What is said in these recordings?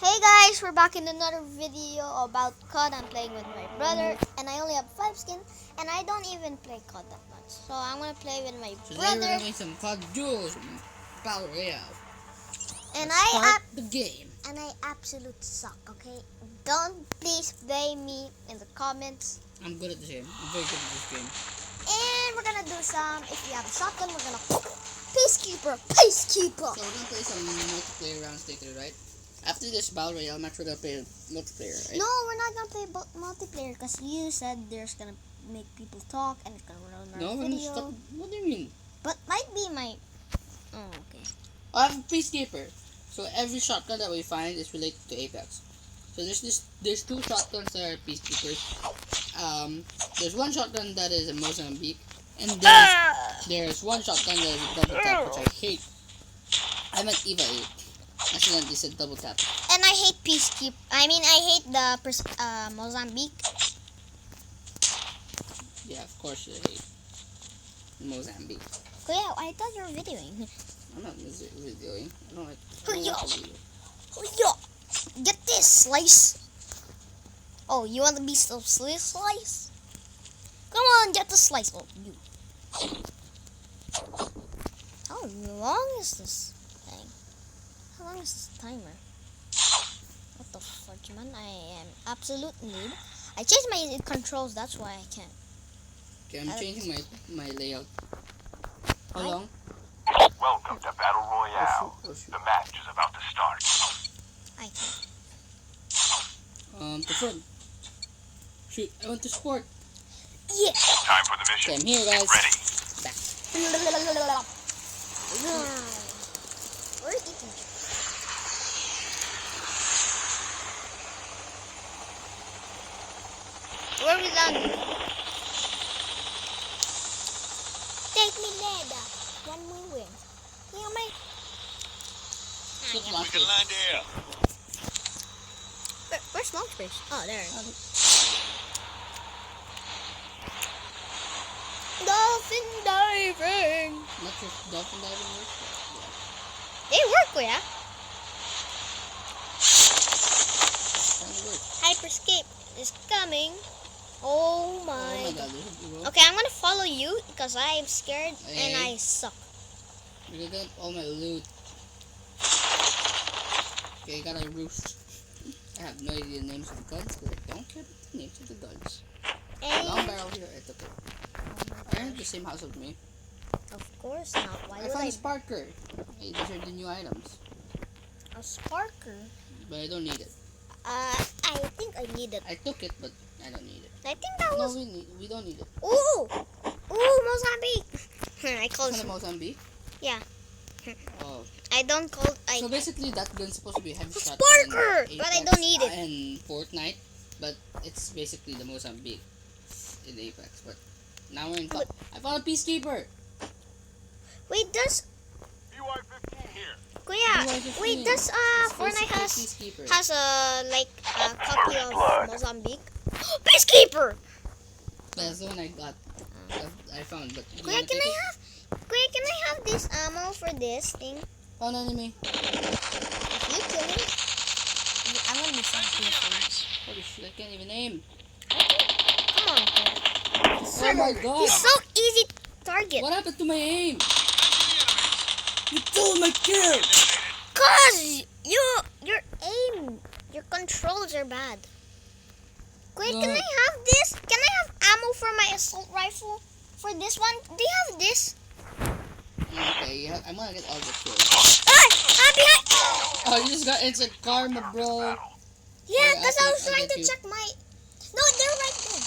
Hey guys, we're back in another video about COD. I'm playing with my brother, and I only have 5 skins, and I don't even play COD that much. So I'm gonna play with my Today we're brother, doing some COD Duos Battle Royale. and Let's start I the game. absolute suck. Okay, don't please blame me in the comments. I'm good at this game. I'm very good at this game. And we're gonna do some. If we have a shotgun, we're gonna peacekeeper. So we're gonna play some multiplayer rounds later, right? After this Battle Royale match, we're gonna play multiplayer, right? No, we're not gonna play multiplayer because you said there's gonna make people talk and it's gonna run our No, we're gonna stop. video. What do you mean? But might be my. Oh, okay. I have a Peacekeeper. So every shotgun that we find is related to Apex. So there's two shotguns that are Peacekeepers. There's one shotgun that is a Mozambique, and there's one shotgun that is a double tap, which I hate. I meant Eva 8. Accidentally said double tap. And I hate peacekeep. I mean, I hate the Mozambique. Yeah, of course you hate Mozambique. Oh yeah, I thought you were videoing. I'm not videoing. I don't like Yo. to video. Oh yeah, get this slice. Oh, you want the beast of slice? Come on, get the slice. Oh, you. How long is this thing? How long is this timer? What the fudge, man? I am absolute noob. I changed my controls, that's why I can't. Okay, I'm changing my layout. How Hi. long? Welcome to Battle Royale. Oh, shoot. The match is about to start. I can't. Confirm. Shoot, I went to sport. Yeah. Time for the mission. Okay, I'm here, guys. Ready. Back. Where's Ethan? Where we landing? Take me later. When we win. Hear me? Let's We launch can it. land here. Where's launch base? Oh, there. Dolphin diving. Not sure if dolphin diving works. They work, yeah. Kind of works. Hyperscape is coming. Oh Oh my my god. god, this is the road. Okay, I'm gonna follow you because I am scared and Hey. I suck. You're gonna get all my loot. Okay, got a roost. I have no idea the names of the guns, but I don't care about the names of the guns. Long And barrel here, I took it. Are you in the same house with me? of course not. Why I would found I? a Sparker. Hey, these are the new items. A sparker? But I don't need it. I think I need it. I took it, but I don't need it. I think that No, was. we don't need it. Ooh! Ooh, Mozambique! I call Kind it. of Mozambique? Yeah. Oh. I don't call. So basically, that gun's supposed to be a heavy shot. Sparker! But I don't need it. In Fortnite, but it's basically the Mozambique in Apex. But now we're in. I found a Peacekeeper. Wait, does. UI-15 here. Kuya, UI-15. wait, does It's Fortnite basically Peacekeeper. has a like a copy First of blood. Mozambique? Peacekeeper! That's the one I got. I found. But you Kuya, wanna can take I it? have? Kuya, can I have this ammo for this thing? Found enemy. If you kill him, I'm gonna be so happy. Holy shit! I can't even aim. Come on, Kuya. Oh my god! He's so easy to target. What happened to my aim? You stole my kill. Cause your aim, your controls are bad. Kuya, can No. I have this? Can I have ammo for my assault rifle? For this one? Do you have this? Okay, yeah, I'm gonna get all the kills. Behind! Oh, you just got instant karma, bro. Yeah, Yeah, because I I was think I trying get to you. check my. No, they're right there.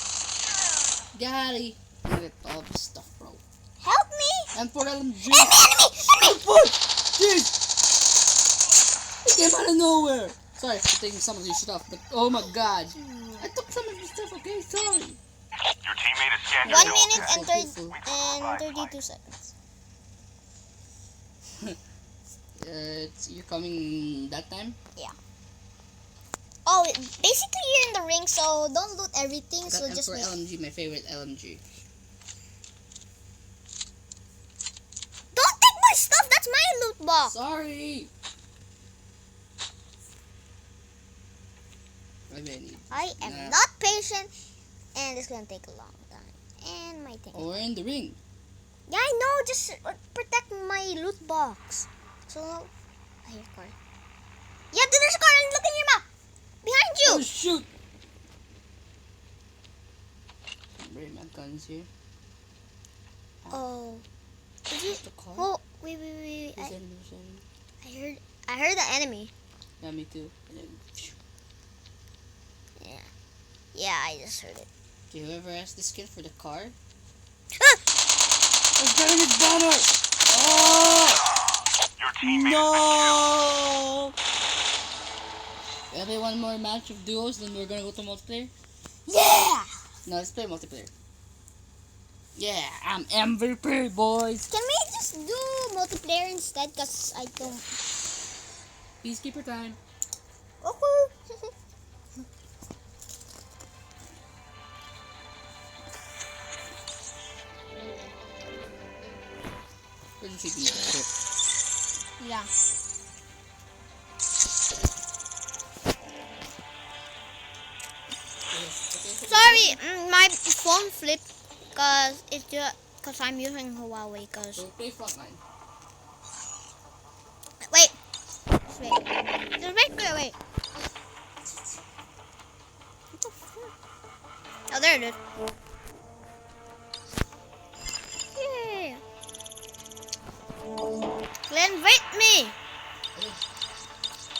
Daddy. I get all this stuff, bro. Help me! And for LMG. Enemy! What? Jeez. It came out of nowhere. Sorry for taking some of your stuff, but oh my god. I took some of your stuff, okay? Sorry. Your teammate has scanned your 1 dome. minute and, Peaceful, and 32 seconds. You're coming that time? Oh, basically you're in the ring, so don't loot everything. I So got just M4 make. LMG, my favorite LMG. Don't take my stuff. That's my loot box. Sorry. I may need. I am Nah. not patient, and it's gonna take a long time. And my thing. Or in the ring. Yeah, I know. Just protect my loot box. So I hear a car. Yeah, there's a car. And look in your map. Behind you. Oh shoot! Bring my guns here. Oh. Did you? The car. Oh, wait. There's enemy. I heard the enemy. Yeah, me too. And then, phew. Yeah, I just heard it. Do you ever ask the skin for the car? Ah! It's getting his banner! Oh! Your teammate No! Maybe one more match of duos, then we're gonna go to multiplayer? Yeah. No, let's play multiplayer. Yeah, I'm MVP, boys! Can we just do multiplayer instead? Cause I don't. Peacekeeper time. Woohoo! Where's the ship? Yeah. Sorry, my phone flipped cause it's just cause I'm using Huawei. Cause So play frontline. wait, just wait. What the fuck? Oh, there it is. Yeah. Invite me.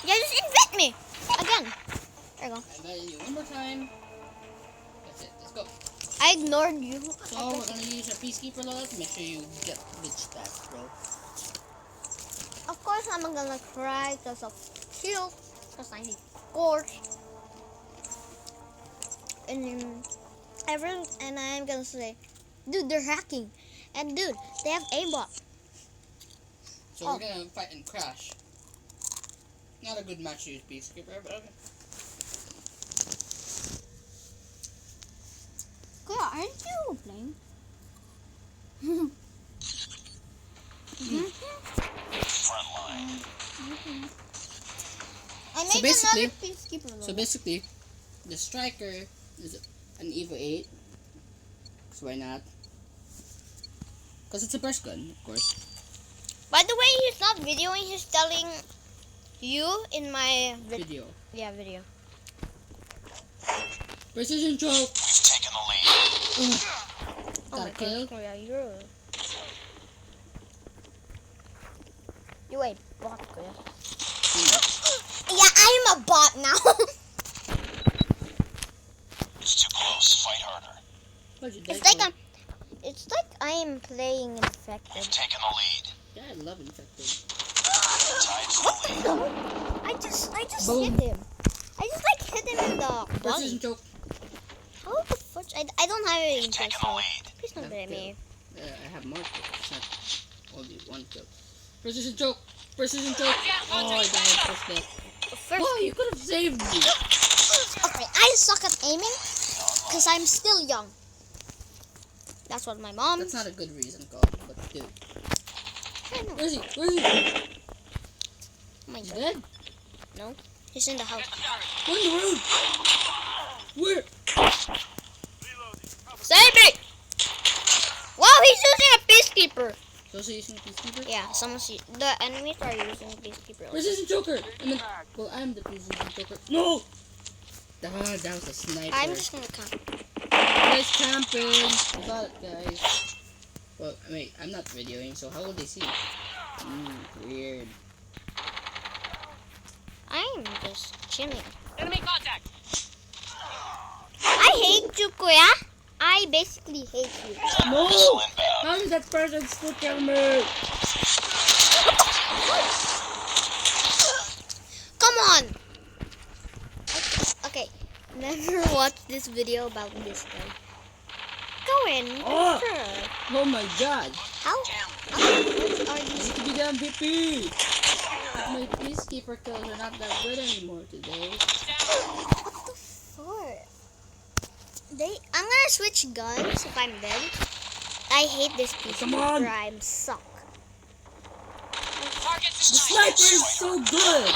Yeah, just invite me again. There you go. I invited you one more time. That's it, let's go. I ignored you. So we're gonna use a peacekeeper loadout to make sure you get good stats, bro. Of course, I'm gonna cry because of shield, because I need force. And then everyone, and I'm gonna say, dude, they're hacking, and dude, they have aimbot. So we're gonna fight and crash. Not a good match to use peacekeeper, but okay. Kuya, aren't you playing? I made basically- another peacekeeper logo. So basically, the striker is an EVO 8. So why not? Because it's a burst gun, of course. By the way, he's not videoing, he's telling you in my Video. video. Precision choke! We've taken the lead. Got a kill? Oh, yeah, you a bot, Kuya. Yeah, I'm a bot now. It's too close. Fight harder. Why'd you die it's for? like I'm playing infected. We've taken the lead. Yeah, I love infected. Tied for the lead. I just Boom. hit him. I just like hit him in the Precision body. choke. How the fuck? I don't have any We've taken the pistol. lead. Please don't hit me. I have more kills. It's not only one kill. Precision choke! Precision choke! Oh, I died first death. First, Oh, you could have saved me! okay, I suck at aiming because I'm still young. That's what my mom. That's not a good reason, Carl, but dude. I know. Where is he? Where is he? Oh my He's god. dead? No, he's in the house. Where in the road? Where? Save me! Wow, he's using a peacekeeper. So is he using a peacekeeper? Yeah, the enemies are using peacekeeper. Precision choker! Well, I'm the precision choker. No! That was a sniper. I'm just gonna camp. Guys camping! I got it, guys. Well, wait, I'm not videoing, so how will they see? Weird. I'm just chilling. Enemy contact! I hate you, Kuya. I basically hate you. No! Missile inbound. How did that person still kill me? Come on. Okay, never watch this video about this guy. Go in. Oh. Sure. Oh my god! How are I these? need to be the MVP! My peacekeeper kills are not that good anymore today. What the fuck? I'm gonna switch guns if I'm dead. I hate this piece Come of on. crime. Suck. Targets The in sight! sniper is so good!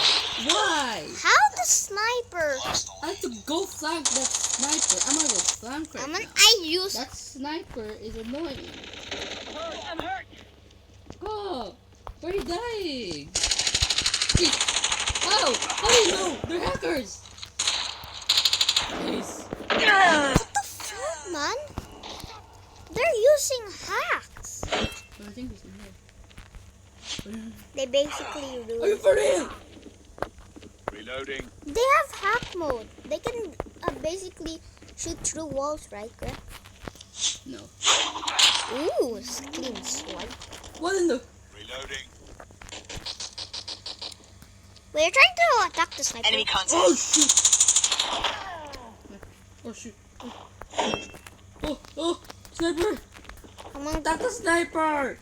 Why? How the sniper? sniper. Lost the I have to go flank that sniper. I'm gonna go flank right now. I use. That sniper is annoying. I'm hurt. Oh, where are you dying? Jeez. Oh, how do you know? They're hackers. Nice. What the fuck, man? They're using hacks. Oh, I think it's in here. They basically Are you do. for real? Reloading. They have hack mode. They can basically shoot through walls, right, Greg? No. Ooh, clean swipe. What in the? Reloading. Wait, you're trying to attack the sniper. Enemy contact. Oh shoot! Oh shoot! Oh! Sniper! Come on, Attack the sniper!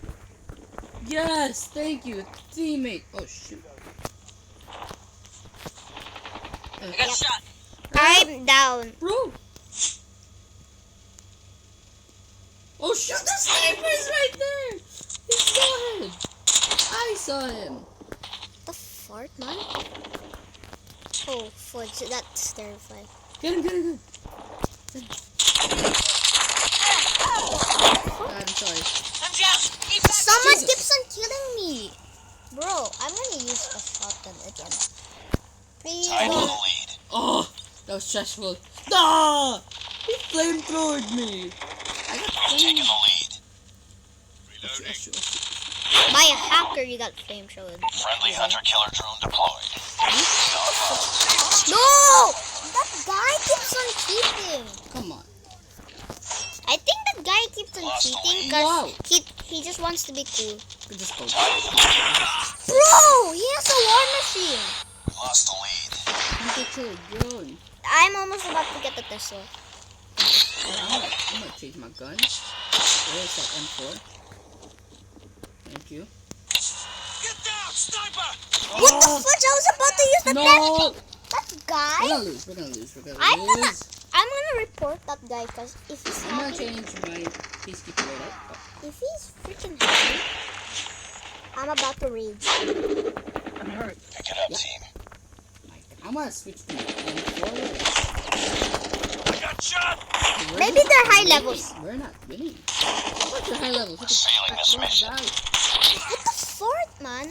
Yes, thank you, teammate. Oh shoot! I got shot. I'm down. Bro! Oh shoot! The sniper's right there! He saw him! I saw him! The fart, man. Oh, fudge, that's terrifying. Get him! I'm sorry. I'm down. Keep back. Someone Jesus. keeps on killing me. Bro, I'm gonna use a shotgun again. Please Tied to the don't. lead. Oh! That was stressful. Ah! He flamethrowed me! I got Taking the flame. lead. Oh, Reloading. shoot. By a hacker, you got flamethrowed. Friendly hunter-killer drone deployed. No! That guy keeps on cheating. Come on. I think that guy keeps on Lost the cheating lead. because Wow. he just wants to be cool. Could just go. Bro, he has a war machine. Lost the lead. Hunter drone. I'm almost about to get the Tesla. I'm gonna change my gun. Where's that M4? Thank you. Get down, sniper! What the fudge? I was about to use the No! That We're guy. gonna lose. We're gonna lose. We're gonna I'm gonna- lose. I'm gonna report that guy because if he's I'm gonna happy, change my peacekeeper loadout. if he's freaking happy, I'm about to rage. I'm hurt. Pick it up, Yeah. team. I'm gonna switch to M4. I got shot! We're Maybe not they're high winning. levels. We're not winning. What's your high levels? We're failing this mission. What the fart, man?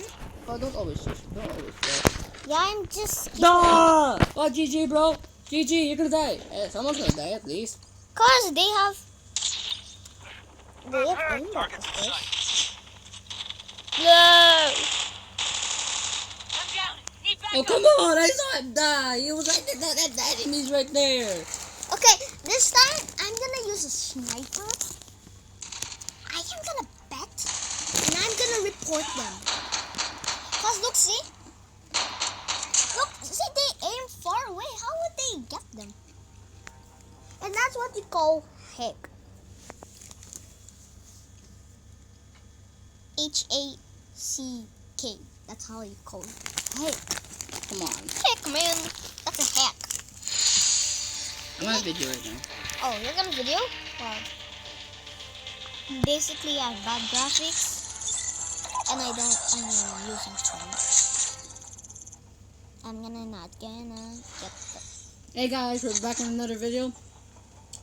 Oh, don't always shoot. Don't always shoot. Yeah, I'm just No! Oh, GG, bro. GG, you're gonna die. Someone's gonna die at least. cause they have aimbot, Target's of in course. sight. No. I'm down. Need back Oh, up. come on. I saw him die. He was right there. That enemy's right there. Okay, this time I'm gonna use a sniper. I am gonna bet, and I'm gonna report them. Cause look, see, they aim far away. How would they get them? And that's what we call hack. HACK. That's how you call it. Hack. Come on. Hack, man. That's a hack. I'm on video right now. Oh, you're gonna video? Wow. Basically, I have bad graphics, and I'm using phone. I'm not gonna get the. Hey guys, we're back in another video.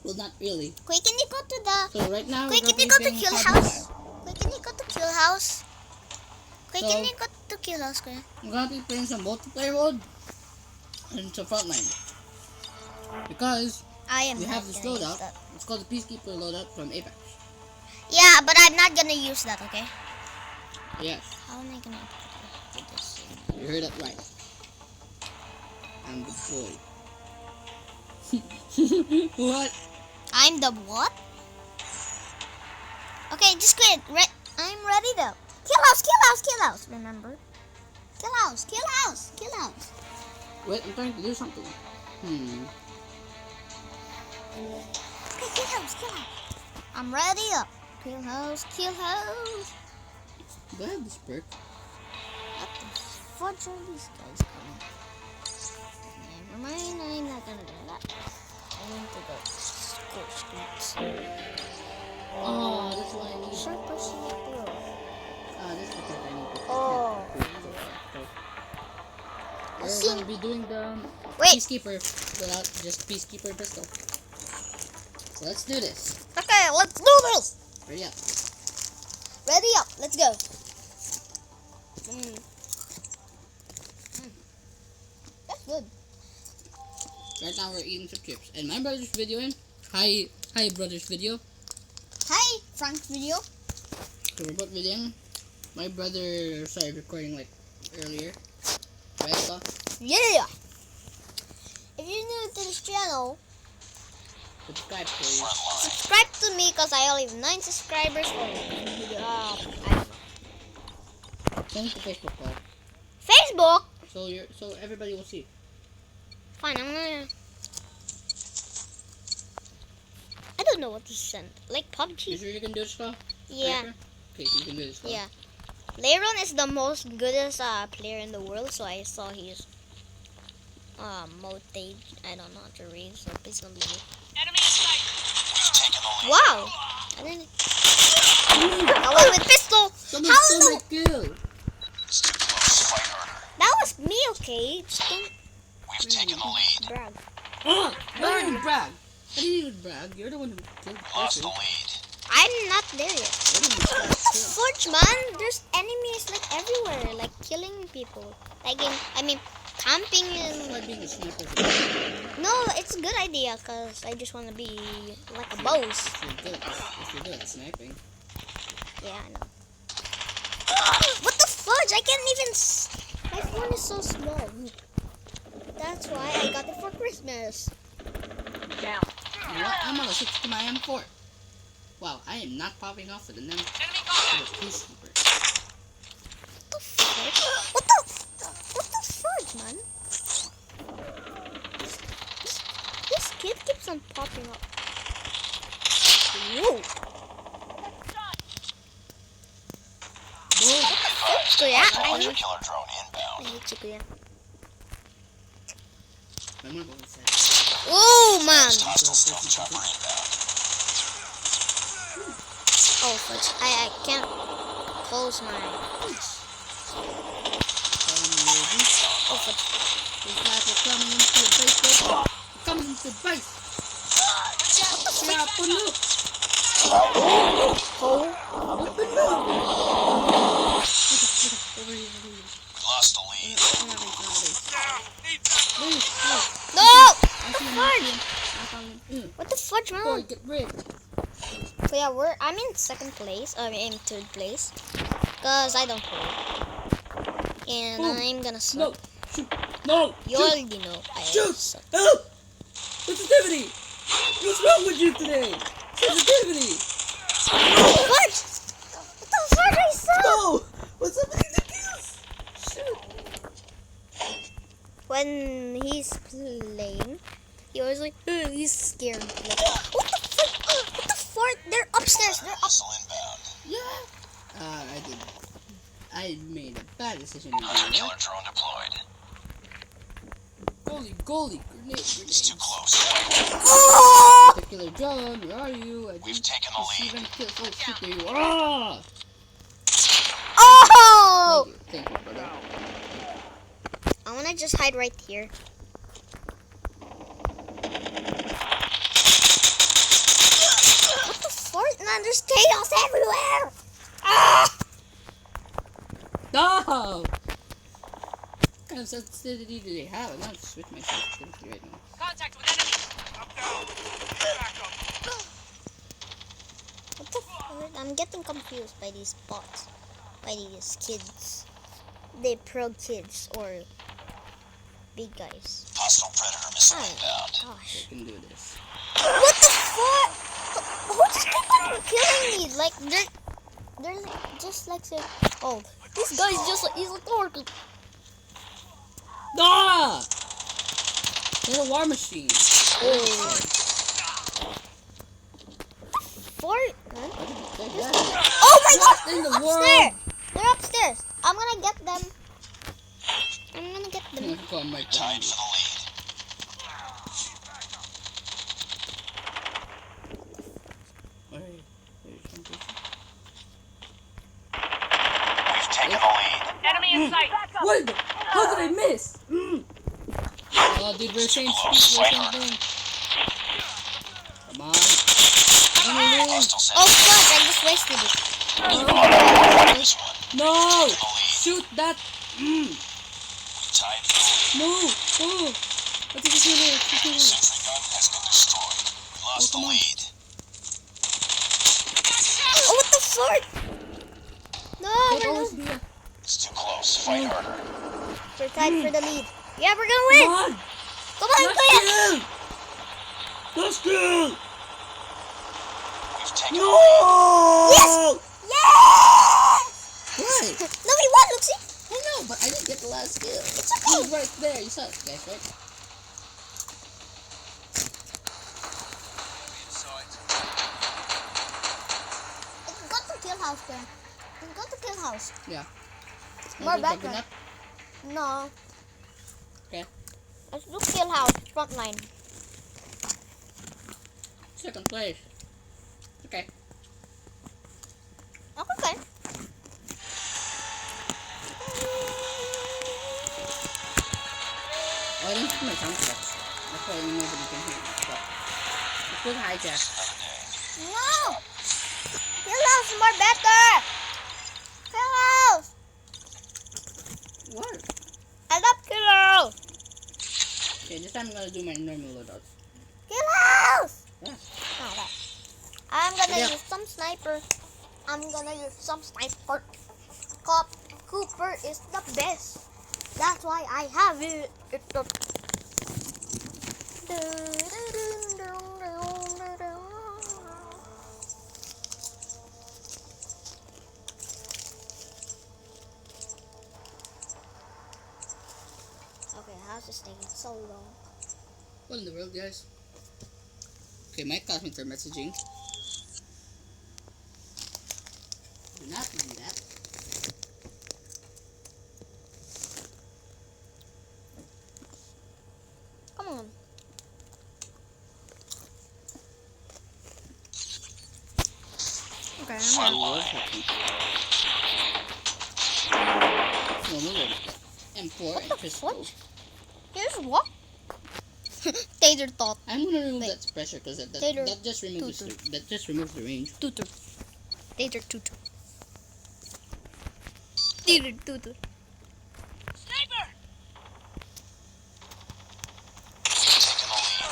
Well, not really. Quick, can you go to the? So right now Quick, we're can you go to playing kill Cod house? Mobile. Quick, can you go to kill house? Quick, So- can you go to kill house, quick? We're gonna be playing some multiplayer mode and some frontline because I am. we not have this gonna use loadout. that. It's called the Peacekeeper loadout from Apex. Yeah, but I'm not gonna use that. Okay. Yes, How am I gonna do this? you heard it right. I'm the boy. What? I'm the what? Okay, just quit. I'm ready though. Kill house, kill house, kill house. Remember? Kill house, kill house, kill house. Wait, I'm trying to do something. Okay, kill house, kill house. I'm ready up. Kill house, kill house. Do I have this perk? What the fudge are these guys coming? Never mind, I'm not gonna do that. I need to go score streets. Oh, that's what I need. Sharper sniper. This is because I need to. Oh. There's gonna be be doing the Wait. Peacekeeper without just Peacekeeper pistol. So let's do this. Okay, let's do this. Hurry up. Ready up. Let's go. That's good. Right now we're eating some chips. And my brother's videoing. Hi brother's video. Hi, Frank's video. So we're both videoing. My brother started recording like earlier. Right, so Yeah. If you're new to this channel, subscribe please. subscribe to me because I only have 9 subscribers. Send it to Facebook call. Facebook. So everybody will see. Fine, I'm gonna. I don't know what to send. Like You PUBG. sure you can do this call? Yeah. Okay, you can do this call. Yeah. Leiron is the most goodest player in the world, so I saw his motage. I don't know how to read, so please don't be me. Enemy in sight. We've taken the lead. Wow! I didn't. I went with pistol. Someone How stole the? my kill. It's too close. Fight harder. That was me, okay? Just don't We've taken the lead. brag. Oh, why did you brag? I didn't even brag. You're the one who killed the Lost person. the lead. I'm not there yet. You're the one who What the started the fudge, man? There's enemies like everywhere, like killing people. Like camping kill. and Why being a sniper? no, it's a good idea because I just want to be like a boss. If you're good at sniping. Yeah, I know. What the fudge? I can't even. My phone is so small. That's why I got it for Christmas. Down. You know what? I'm gonna switch to my M4. Wow, I am not popping off with an M4 Enemy contact. with a Peacekeeper. What the fudge? What the fudge, man? This kid keeps on popping up. Whoa! Boom. Kuya, I Hunter hate killer drone inbound. you, Kuya. My mom always said. Oh man! Hostile stealth chopper inbound. Oh fudge! I can't close my. Oh fudge! These guys are coming into the base, bro. Coming into the base. Yeah, put up. Oh! Over here. We lost the lead. No! What the fudge, Boy, man? get rigged. So yeah, I'm in second place. I'm in third place, cause I don't play, and Boom. I'm gonna No, suck. shoot. No, You shoot. already know I Shoot. suck. Help. Sensitivity. What's wrong with you today? Sensitivity. What? What the fudge? I suck. No. What's up with these kills? Shoot. When he's playing, he always like he's scared. Like, what the fuck? What the fuck? They're upstairs. They're up. Missile inbound. Yeah. I made a bad decision. Hunter killer drone deployed. Goalie, grenade. It's too close. Oh! Particular drone, where are you? I We've didn't taken the receive lead. any kills. Oh shit, there you are. Oh! Thank you, brother. I wanna just hide right here. What the fuck? Man, there's chaos everywhere. Ah! No! What kind of sensitivity do they have? I'm gonna switch my sensitivity right now. Contact with enemy. What the fuck? I'm getting confused by these bots, by these kids. They pro kids or big guys. Hostile predator missile Oh inbound. gosh. I can do this. What the fuck? Who just keep on killing me? Like they're like, just like say, oh, this guy's just he's a torque. Ah! There's a war machine. Oh. Fort? Huh? How did you say that? Oh my god! in the They're world? upstairs! They're upstairs. I'm gonna get them. I'm gonna get I'm them. gonna call my Tied for the lead. Alright, there's one person. We've taken the lead. Enemy in sight. What? How did I miss? Oh, dude, we're same Close. speed, we're Fight same harder. thing. Come on. Let me lose. Hostile sent. Oh fuck, I just wasted it. This one. No! The lead. Shoot that! We tied for the lead. No! Oh! What is this here? Sentry gun has been destroyed. We lost the come on. lead. Oh, what the fuck? No, we're not. It's too close. Fight harder. We're tied for the lead. Yeah, we're gonna win. Come on! Come on, Let's play it. kill! Let's kill! We've taken the lead. No! Yes! Yes! What? Nobody won, Luxie. I know, but I didn't get the last kill. It's okay. He was right there. You saw it, guys, right? Let's go to kill house there. Let's go to kill house. Yeah. More Wanna do back Juggernaut? No. Okay. Let's do kill house, front line. Second place. Okay. Okay. Oh, I didn't put my sound effects. That's why nobody can hear me. But let's put hijack. No! Kill house is more better! Kill house! What? I love kill house! Okay, this time I'm gonna do my normal loadouts. Kill house! Yeah. No, that. I'm gonna Yeah. use some sniper. Cooper is the best. That's why I have it. It's the... Okay, how's this taking so long? What in the world, guys? Okay, my classmates are messaging. Do not do that. Come on. Okay, I'm Front What line. happened? Normal loadout. M4 and pistol. What? Here's what? Tater thought. I'm gonna remove Wait. that suppressor because Tater that just removes tutor. that just removes the range. Tutor. Tater tutor. Tater tutor. Sniper! Taking the lead.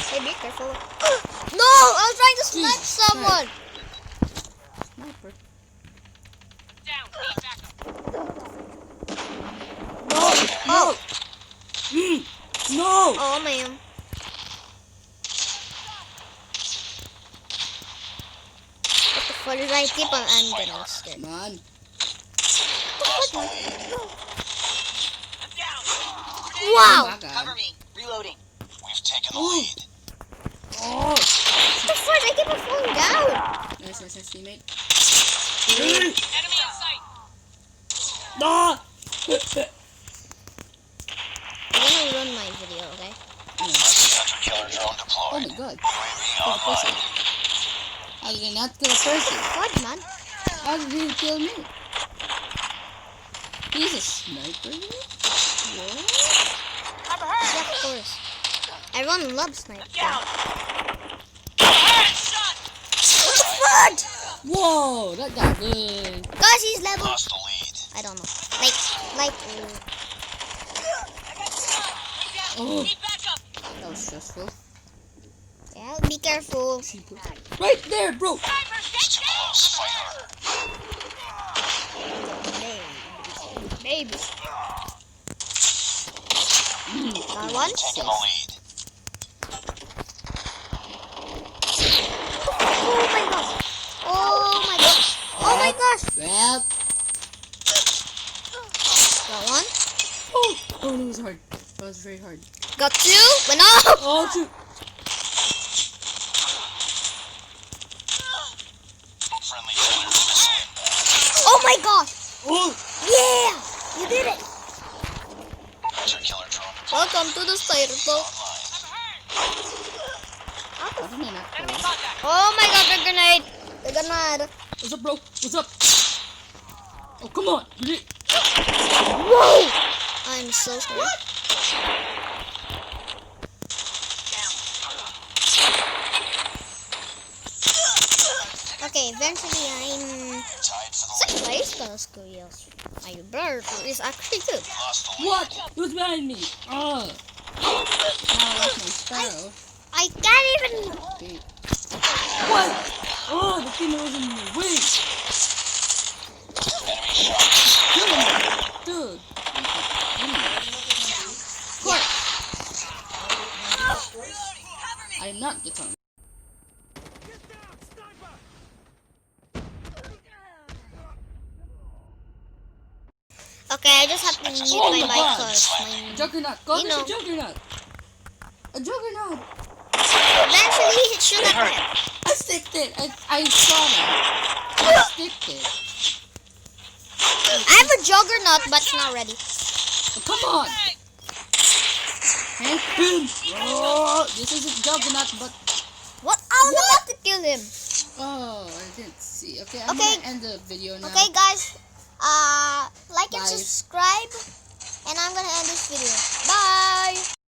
Hey, be careful. No! I was trying to snipe Jesus someone! Sniper. Down. Need backup. Oh! No! Oh, man. What the fuck is I keep on... I'm getting scared. Come on. Lost the lead. I'm down. Oh Wow! my god. Cover me. Reloading. We've taken the lead. Oh! What the fuck? I keep on falling down! Nice, nice, nice, teammate. Enemy in sight. No! I'm gonna run my video, okay? Hunter killer drone Oh deployed. my god. UAV There's a person. online. How did I not kill a person? Fudge, man. How did he kill me? He's a sniper? What? Cover her. Yeah, of course. Everyone loves sniper. Down. Headshot. What the fuck? Whoa, that got good. Guys, he's level... Lost the lead. I don't know. Like... I got shot. I'm down. Oh. Need backup. That was stressful. Yeah, be careful. Right there, bro! Sniper, It's too get down. close. Fight harder. Baby. Got one. Taking the lead. Oh my gosh. Oh my gosh. Oh my gosh. Well, Got one. oh, that was hard. That was very hard. Got two. But no. Oh, shoot. Friendly Predator missile inbound. Oh my gosh. Oh, Yeah. You did it. Hunter killer drone deployed. Welcome to the spider boat. Online. how did I not kill Enemy him? contact. Oh my god, the grenade. The grenade. What's up, bro? What's up? Oh, come on. Whoa. I'm so scared. squeals. My bird is actually good. Lost the lead. What? Who's behind me? Oh. Now I lost my sparrow. I can't even. Okay. What? Oh, the thing was in the way. Enemy shots. Dude. What? Reloading. Cover me. I'm not the tongue. Okay, I just have to mute Oh my my mic God. because my. Juggernaut. Go You to know. the Juggernaut. A Juggernaut. Eventually, it should happen. I sticked it. I saw that. I sticked it. I have a juggernaut, but it's not ready. Oh, come on. Hank Boom. Oh, this is a Juggernaut, but What? I was about to kill him. oh, I didn't see. Okay, I'm Okay. gonna end the video now. Okay, guys. Like and Bye. subscribe, and I'm gonna end this video. Bye.